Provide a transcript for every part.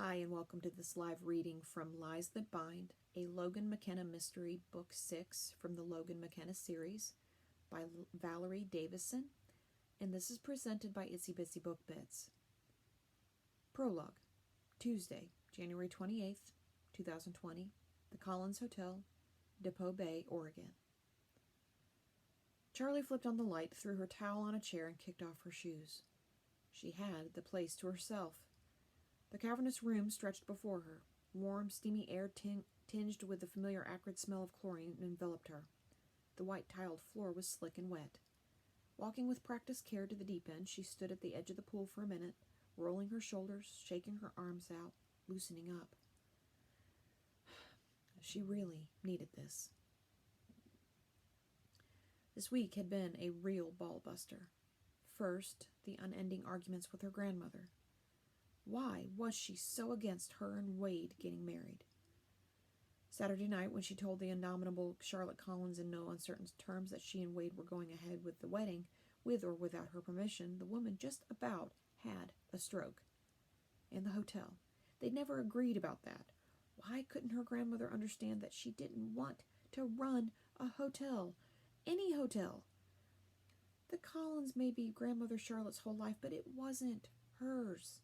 Hi, and welcome to this live reading from Lies That Bind, a Logan McKenna mystery, Book 6 from the Logan McKenna series by Valerie Davisson, and this is presented by Itsy Bitsy Book Bits. Prologue, Tuesday, January 28th, 2020, the Collins Hotel, Depot Bay, Oregon. Charlie flipped on the light, threw her towel on a chair, and kicked off her shoes. She had the place to herself. The cavernous room stretched before her. Warm, steamy air tinged with the familiar acrid smell of chlorine enveloped her. The white-tiled floor was slick and wet. Walking with practiced care to the deep end, she stood at the edge of the pool for a minute, rolling her shoulders, shaking her arms out, loosening up. She really needed this. This week had been a real ball-buster. First, the unending arguments with her grandmother. Why was she so against her and Wade getting married? Saturday night, when she told the indomitable Charlotte Collins in no uncertain terms that she and Wade were going ahead with the wedding, with or without her permission, the woman just about had a stroke. In the hotel. They'd never agreed about that. Why couldn't her grandmother understand that she didn't want to run a hotel? Any hotel. The Collins may be grandmother Charlotte's whole life, but it wasn't hers.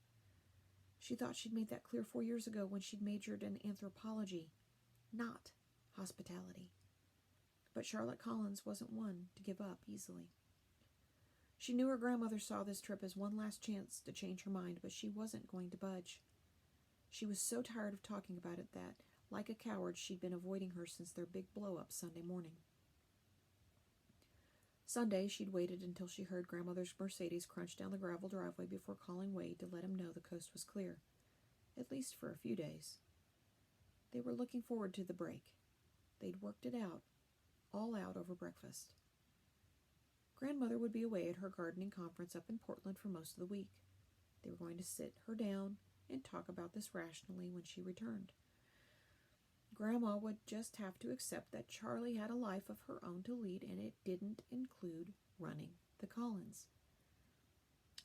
She thought she'd made that clear 4 years ago when she'd majored in anthropology, not hospitality. But Charlotte Collins wasn't one to give up easily. She knew her grandmother saw this trip as one last chance to change her mind, but she wasn't going to budge. She was so tired of talking about it that, like a coward, she'd been avoiding her since their big blow-up Sunday morning. Sunday, she'd waited until she heard grandmother's Mercedes crunch down the gravel driveway before calling Wade to let him know the coast was clear, at least for a few days. They were looking forward to the break. They'd worked it out, all out over breakfast. Grandmother would be away at her gardening conference up in Portland for most of the week. They were going to sit her down and talk about this rationally when she returned. Grandma would just have to accept that Charlie had a life of her own to lead, and it didn't include running the Collins.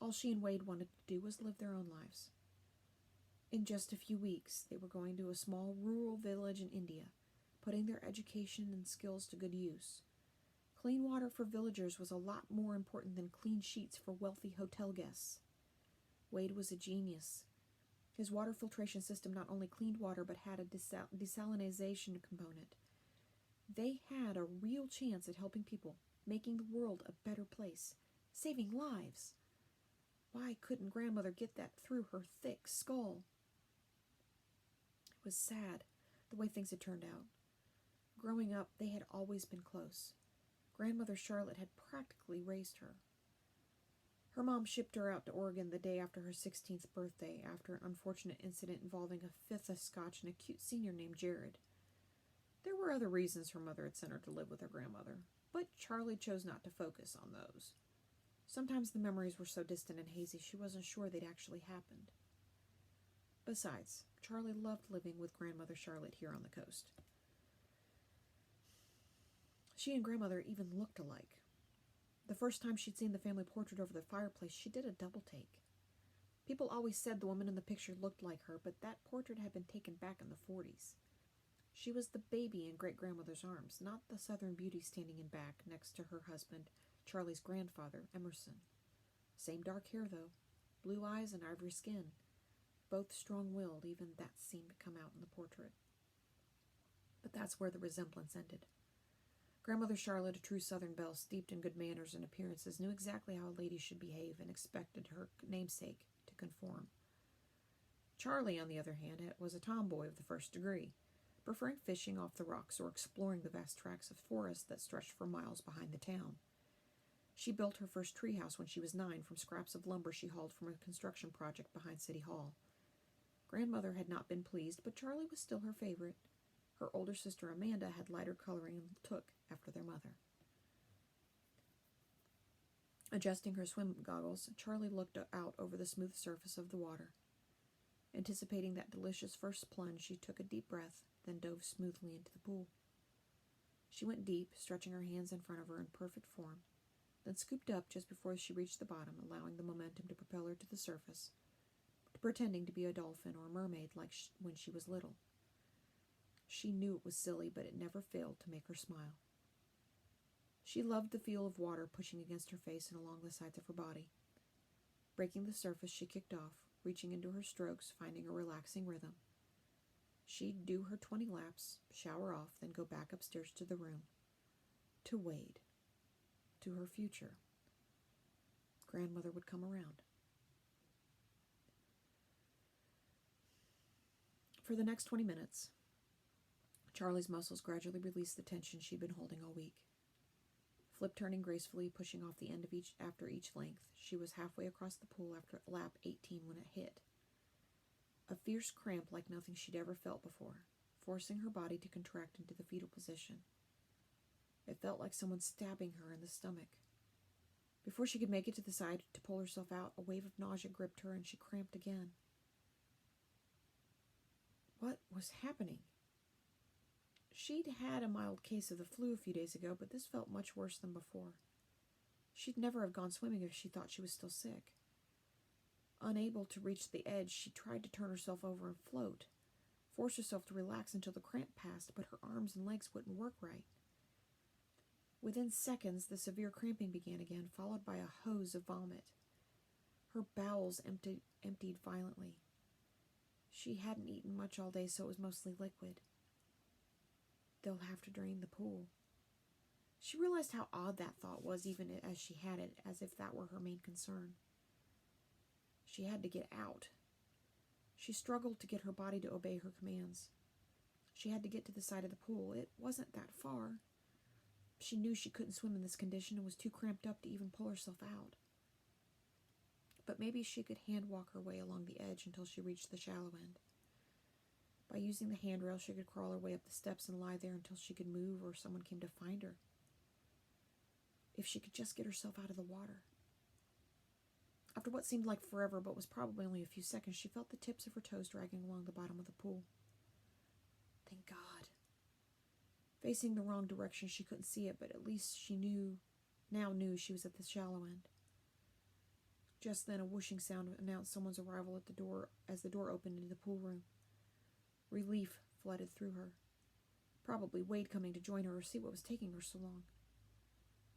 All she and Wade wanted to do was live their own lives. In just a few weeks, they were going to a small rural village in India, putting their education and skills to good use. Clean water for villagers was a lot more important than clean sheets for wealthy hotel guests. Wade was a genius. His water filtration system not only cleaned water but had a desalinization component. They had a real chance at helping people, making the world a better place, saving lives. Why couldn't grandmother get that through her thick skull? It was sad, the way things had turned out. Growing up, they had always been close. Grandmother Charlotte had practically raised her. Her mom shipped her out to Oregon the day after her 16th birthday after an unfortunate incident involving a fifth of scotch and a cute senior named Jared. There were other reasons her mother had sent her to live with her grandmother, but Charlie chose not to focus on those. Sometimes the memories were so distant and hazy she wasn't sure they'd actually happened. Besides, Charlie loved living with grandmother Charlotte here on the coast. She and grandmother even looked alike. The first time she'd seen the family portrait over the fireplace, she did a double take. People always said the woman in the picture looked like her, but that portrait had been taken back in the 40s. She was the baby in great-grandmother's arms, not the southern beauty standing in back next to her husband, Charlie's grandfather, Emerson. Same dark hair, though, blue eyes and ivory skin. Both strong-willed, even that seemed to come out in the portrait. But that's where the resemblance ended. Grandmother Charlotte, a true Southern belle steeped in good manners and appearances, knew exactly how a lady should behave and expected her namesake to conform. Charlie, on the other hand, was a tomboy of the first degree, preferring fishing off the rocks or exploring the vast tracts of forest that stretched for miles behind the town. She built her first treehouse when she was 9 from scraps of lumber she hauled from a construction project behind City Hall. Grandmother had not been pleased, but Charlie was still her favorite. Her older sister Amanda had lighter coloring and took after their mother. Adjusting her swim goggles, Charlie looked out over the smooth surface of the water. Anticipating that delicious first plunge, she took a deep breath, then dove smoothly into the pool. She went deep, stretching her hands in front of her in perfect form, then scooped up just before she reached the bottom, allowing the momentum to propel her to the surface, pretending to be a dolphin or a mermaid like when she was little. She knew it was silly, but it never failed to make her smile. She loved the feel of water pushing against her face and along the sides of her body. Breaking the surface, she kicked off, reaching into her strokes, finding a relaxing rhythm. She'd do her 20 laps, shower off, then go back upstairs to the room. To Wade. To her future. Grandmother would come around. For the next 20 minutes, Charlie's muscles gradually released the tension she'd been holding all week. Flip turning gracefully, pushing off the end of after each length, she was halfway across the pool after lap 18 when it hit. A fierce cramp like nothing she'd ever felt before, forcing her body to contract into the fetal position. It felt like someone stabbing her in the stomach. Before she could make it to the side to pull herself out, a wave of nausea gripped her and she cramped again. What was happening? She'd had a mild case of the flu a few days ago, but this felt much worse than before. She'd never have gone swimming if she thought she was still sick. Unable to reach the edge, she tried to turn herself over and float, force herself to relax until the cramp passed, but her arms and legs wouldn't work right. Within seconds, the severe cramping began again, followed by a hose of vomit. Her bowels emptied violently. She hadn't eaten much all day, so it was mostly liquid. They'll have to drain the pool. She realized how odd that thought was, even as she had it, as if that were her main concern. She had to get out. She struggled to get her body to obey her commands. She had to get to the side of the pool. It wasn't that far. She knew she couldn't swim in this condition and was too cramped up to even pull herself out. But maybe she could hand walk her way along the edge until she reached the shallow end. By using the handrail, she could crawl her way up the steps and lie there until she could move or someone came to find her. If she could just get herself out of the water. After what seemed like forever, but was probably only a few seconds, she felt the tips of her toes dragging along the bottom of the pool. Thank God. Facing the wrong direction, she couldn't see it, but at least she now knew she was at the shallow end. Just then, a whooshing sound announced someone's arrival at the door as the door opened into the pool room. Relief flooded through her. Probably Wade coming to join her or see what was taking her so long.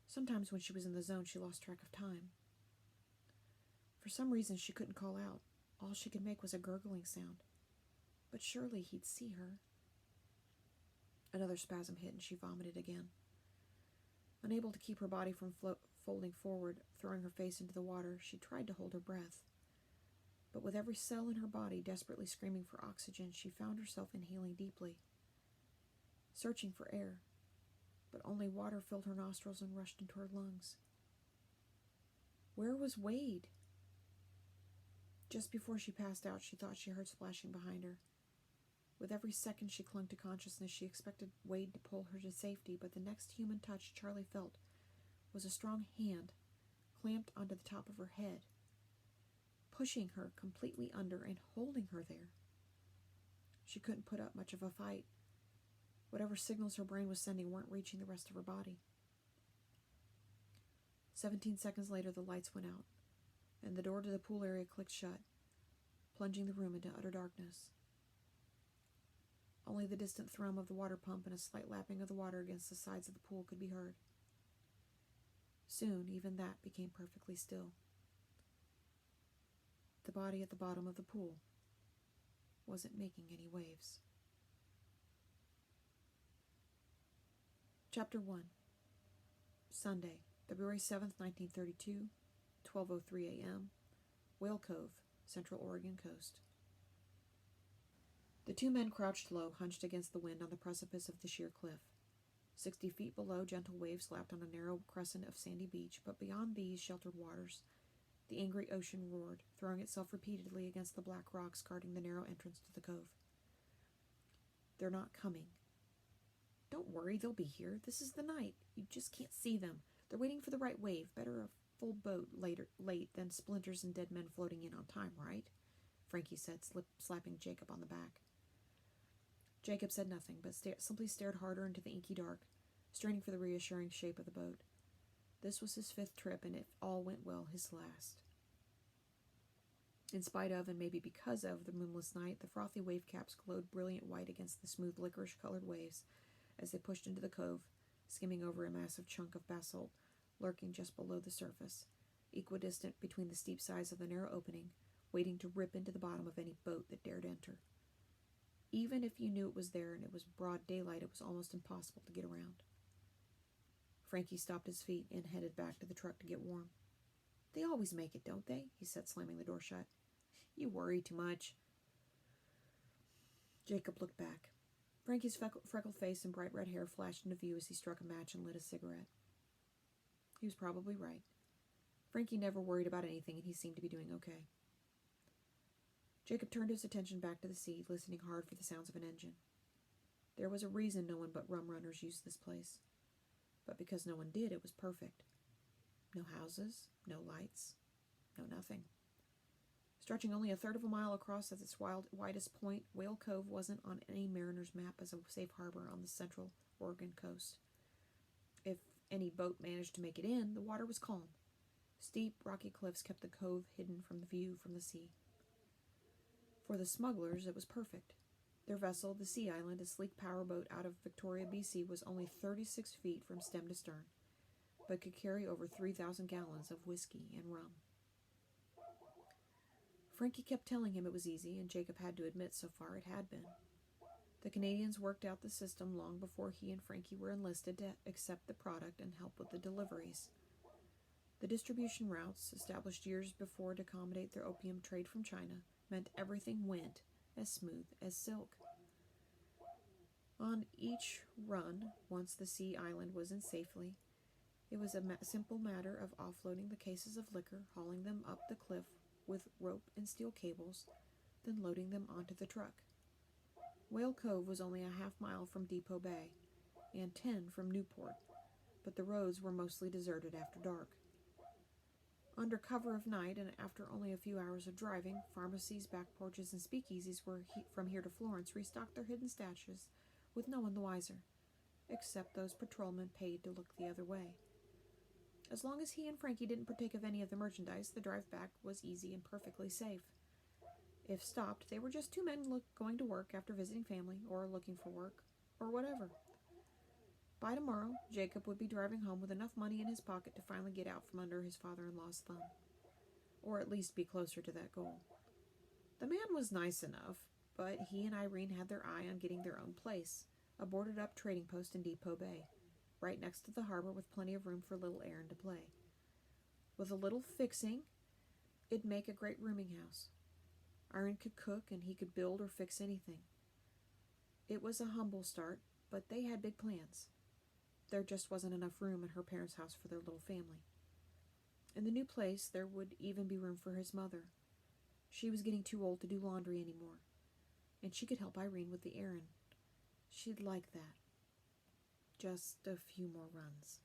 Sometimes when she was in the zone, she lost track of time. For some reason, she couldn't call out. All she could make was a gurgling sound. But surely he'd see her. Another spasm hit and she vomited again. Unable to keep her body from folding forward, throwing her face into the water, she tried to hold her breath. But with every cell in her body desperately screaming for oxygen, she found herself inhaling deeply, searching for air. But only water filled her nostrils and rushed into her lungs. Where was Wade? Just before she passed out, she thought she heard splashing behind her. With every second she clung to consciousness, she expected Wade to pull her to safety, but the next human touch Charlie felt was a strong hand clamped onto the top of her head, pushing her completely under and holding her there. She couldn't put up much of a fight. Whatever signals her brain was sending weren't reaching the rest of her body. 17 seconds later, the lights went out, and the door to the pool area clicked shut, plunging the room into utter darkness. Only the distant thrum of the water pump and a slight lapping of the water against the sides of the pool could be heard. Soon, even that became perfectly still. The body at the bottom of the pool wasn't making any waves. Chapter 1. Sunday, February 7th, 1932, 12:03 a.m., Whale Cove, Central Oregon coast. The two men crouched low, hunched against the wind on the precipice of the sheer cliff. 60 feet below, gentle waves lapped on a narrow crescent of sandy beach, but beyond these sheltered waters, the angry ocean roared, throwing itself repeatedly against the black rocks guarding the narrow entrance to the cove. They're not coming. Don't worry, they'll be here. This is the night. You just can't see them. They're waiting for the right wave. Better a full boat late than splinters and dead men floating in on time, right? Frankie said, slapping Jacob on the back. Jacob said nothing, but simply stared harder into the inky dark, straining for the reassuring shape of the boat. This was his 5th trip, and if all went well, his last. In spite of, and maybe because of, the moonless night, the frothy wave caps glowed brilliant white against the smooth licorice-colored waves as they pushed into the cove, skimming over a massive chunk of basalt lurking just below the surface, equidistant between the steep sides of the narrow opening, waiting to rip into the bottom of any boat that dared enter. Even if you knew it was there and it was broad daylight, it was almost impossible to get around. Frankie stopped his feet and headed back to the truck to get warm. "They always make it, don't they?" he said, slamming the door shut. "You worry too much." Jacob looked back. Frankie's freckled face and bright red hair flashed into view as he struck a match and lit a cigarette. He was probably right. Frankie never worried about anything, and he seemed to be doing okay. Jacob turned his attention back to the sea, listening hard for the sounds of an engine. There was a reason no one but rum runners used this place. But because no one did, it was perfect. No houses, no lights, no nothing. Stretching only a third of a mile across at its widest point, Whale Cove wasn't on any mariner's map as a safe harbor on the central Oregon coast. If any boat managed to make it in, the water was calm. Steep, rocky cliffs kept the cove hidden from the view from the sea. For the smugglers, it was perfect. Their vessel, the Sea Island, a sleek powerboat out of Victoria, BC, was only 36 feet from stem to stern, but could carry over 3,000 gallons of whiskey and rum. Frankie kept telling him it was easy, and Jacob had to admit so far it had been. The Canadians worked out the system long before he and Frankie were enlisted to accept the product and help with the deliveries. The distribution routes, established years before to accommodate their opium trade from China, meant everything went as smooth as silk. On each run, once the Sea Island was in safely, it was a simple matter of offloading the cases of liquor, hauling them up the cliff with rope and steel cables, then loading them onto the truck. Whale Cove was only a half-mile from Depot Bay, and 10 from Newport, but the roads were mostly deserted after dark. Under cover of night, and after only a few hours of driving, pharmacies, back porches, and speakeasies from here to Florence restocked their hidden stashes, with no one the wiser, except those patrolmen paid to look the other way. As long as he and Frankie didn't partake of any of the merchandise, the drive back was easy and perfectly safe. If stopped, they were just two men going to work after visiting family, or looking for work, or whatever. By tomorrow, Jacob would be driving home with enough money in his pocket to finally get out from under his father-in-law's thumb, or at least be closer to that goal. The man was nice enough, but he and Irene had their eye on getting their own place, a boarded-up trading post in Depot Bay, right next to the harbor with plenty of room for little Aaron to play. With a little fixing, it'd make a great rooming house. Aaron could cook, and he could build or fix anything. It was a humble start, but they had big plans. There just wasn't enough room in her parents' house for their little family. In the new place, there would even be room for his mother. She was getting too old to do laundry anymore, and she could help Irene with the errand. She'd like that. Just a few more runs.